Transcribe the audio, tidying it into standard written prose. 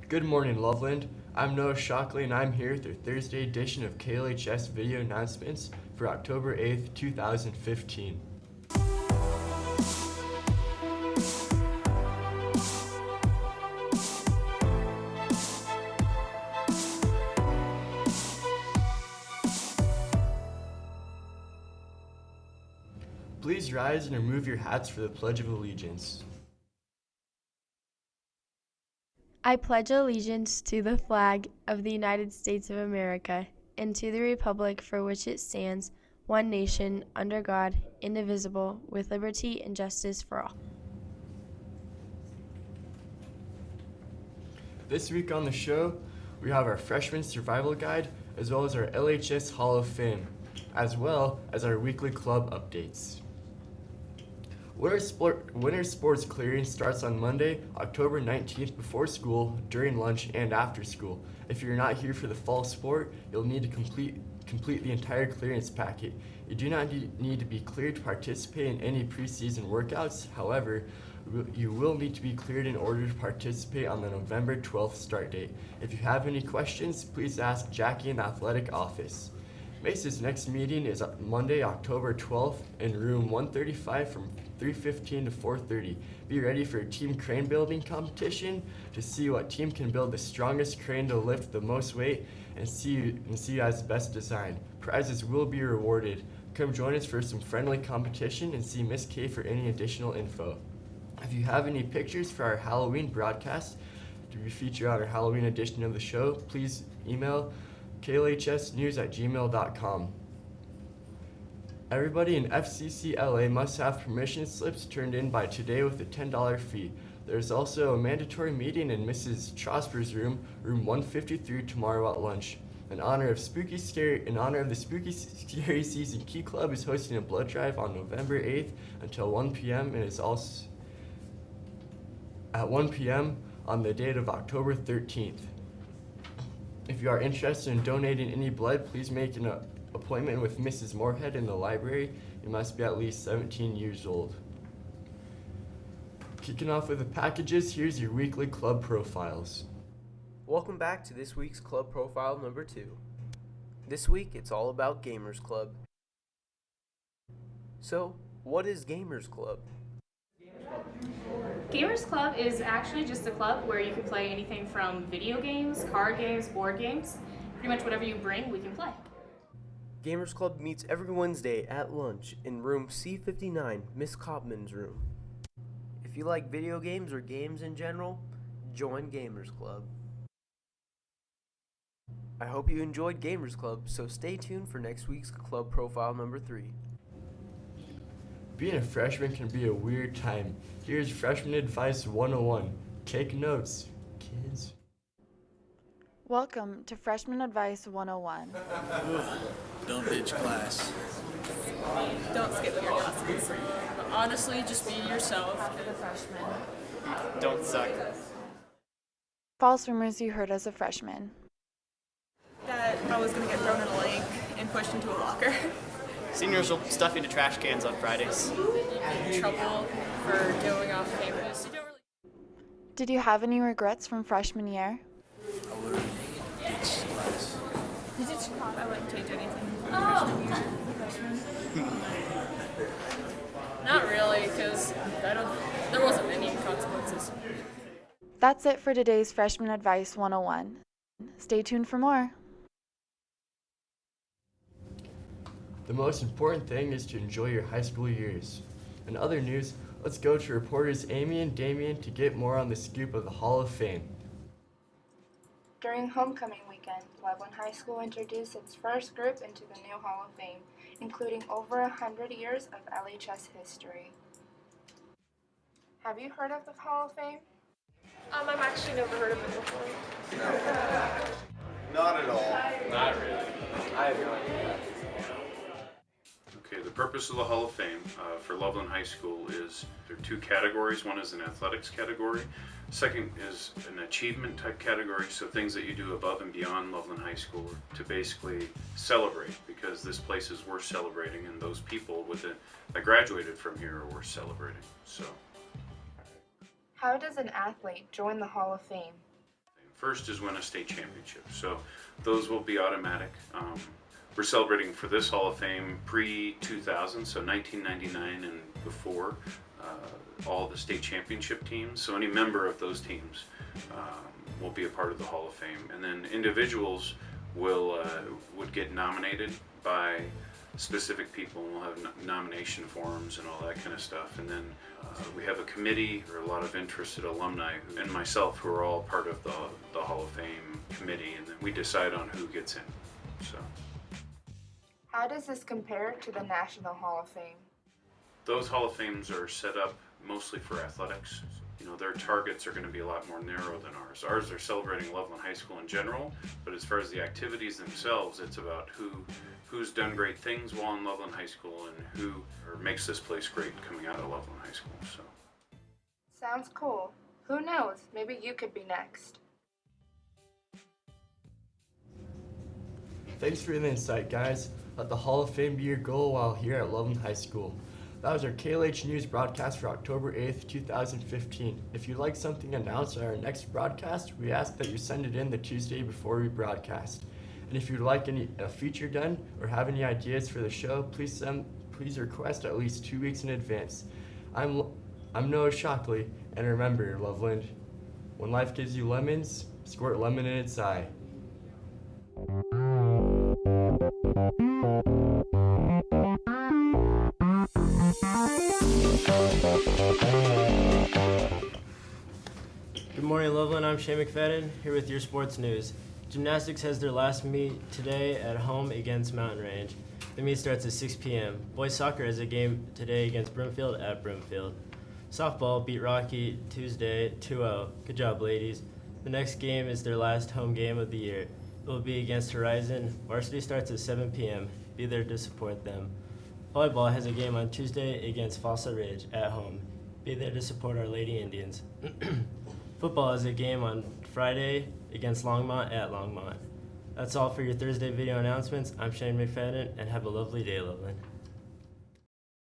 Good morning, Loveland. I'm Noah Shockley, and I'm here with the Thursday edition of KLHS video announcements for October 8th, 2015. Please rise and remove your hats for the Pledge of Allegiance. I pledge allegiance to the flag of the United States of America and to the republic for which it stands, one nation, under God, indivisible, with liberty and justice for all. This week on the show, we have our Freshman Survival Guide, as well as our LHS Hall of Fame, as well as our weekly club updates. Winter sports clearing starts on Monday, October 19th before school, during lunch, and after school. If you're not here for the fall sport, you'll need to complete the entire clearance packet. You do not need to be cleared to participate in any preseason workouts. However, you will need to be cleared in order to participate on the November 12th start date. If you have any questions, please ask Jackie in the athletic office. Mace's next meeting is Monday, October 12th in room 135 from 3:15 to 4:30. Be ready for a team crane building competition to see what team can build the strongest crane to lift the most weight and see who has the best design. Prizes will be rewarded. Come join us for some friendly competition and see Miss K for any additional info. If you have any pictures for our Halloween broadcast to be featured on our Halloween edition of the show, please email klhsnews@gmail.com. Everybody in FCCLA must have permission slips turned in by today with a $10 fee. There's also a mandatory meeting in Mrs. Trosper's room 153 tomorrow at lunch. In honor of the Spooky Scary Season, Key Club is hosting a blood drive on November 8th until 1 p.m. and is also at 1 p.m. on the date of October 13th. If you are interested in donating any blood, please make an appointment with Mrs. Moorhead in the library. You must be at least 17 years old. Kicking off with the packages, here's your weekly club profiles. Welcome back to this week's club profile number 2. This week it's all about Gamers Club. So, what is Gamers Club? Gamers Club is actually just a club where you can play anything from video games, card games, board games. Pretty much whatever you bring, we can play. Gamers Club meets every Wednesday at lunch in room C59, Miss Copman's room. If you like video games or games in general, join Gamers Club. I hope you enjoyed Gamers Club, so stay tuned for next week's club profile number 3. Being a freshman can be a weird time. Here's Freshman Advice 101. Take notes, kids. Welcome to Freshman Advice 101. Don't ditch class. Don't skip your classes. Honestly, just be yourself. After the freshman. Don't suck. False rumors you heard as a freshman. That I was going to get thrown in a lake and pushed into a locker. Seniors will stuff into trash cans on Fridays. In trouble for going off campus. You don't really... Did you have any regrets from freshman year? I would have ditched class. You did I wouldn't change anything. Freshman. Not really, because there wasn't any consequences. That's it for today's Freshman Advice 101. Stay tuned for more. The most important thing is to enjoy your high school years. In other news, let's go to reporters Amy and Damien to get more on the scoop of the Hall of Fame. During homecoming weekend, Loveland High School introduced its first group into the new Hall of Fame, including over 100 years of LHS history. Have you heard of the Hall of Fame? I've actually never heard of it before. Not at all. Not really. I have no idea. Okay, the purpose of the Hall of Fame for Loveland High School is there are 2 categories. One is an athletics category. Second is an achievement type category, so things that you do above and beyond Loveland High School to basically celebrate, because this place is worth celebrating and those people that graduated from here are worth celebrating. So, How does an athlete join the Hall of Fame? First is win a state championship. So those will be automatic. We're celebrating for this Hall of Fame pre-2000, so 1999 and before, all the state championship teams. So any member of those teams will be a part of the Hall of Fame. And then individuals would get nominated by specific people, and we'll have nomination forms and all that kind of stuff. And then we have a committee or a lot of interested alumni and myself who are all part of the Hall of Fame committee, and then we decide on who gets in. So How does this compare to the National Hall of Fame? those Hall of Fames are set up mostly for athletics. You know, their targets are going to be a lot more narrow than ours. Ours are celebrating Loveland High School in general, but as far as the activities themselves, it's about who's done great things while in Loveland High School and who makes this place great coming out of Loveland High School. So Sounds cool. Who knows? Maybe you could be next. Thanks for the insight, guys. Let the Hall of Fame be your goal while here at Loveland High School. That was our KLH News broadcast for October 8th, 2015. If you'd like something announced on our next broadcast, we ask that you send it in the Tuesday before we broadcast. And if you'd like a feature done or have any ideas for the show, please request at least 2 weeks in advance. I'm Noah Shockley, and remember, Loveland, when life gives you lemons, squirt lemon in its eye. Good morning, Loveland. I'm Shane McFadden, here with your sports news. Gymnastics has their last meet today at home against Mountain Range. The meet starts at 6 p.m. Boys soccer has a game today against Broomfield at Broomfield. Softball beat Rocky Tuesday 2-0. Good job, ladies. The next game is their last home game of the year. It will be against Horizon. Varsity starts at 7 p.m. Be there to support them. Volleyball has a game on Tuesday against Fossa Ridge at home. Be there to support our Lady Indians. Football has a game on Friday against Longmont at Longmont. That's all for your Thursday video announcements. I'm Shane McFadden, and have a lovely day, Loveland.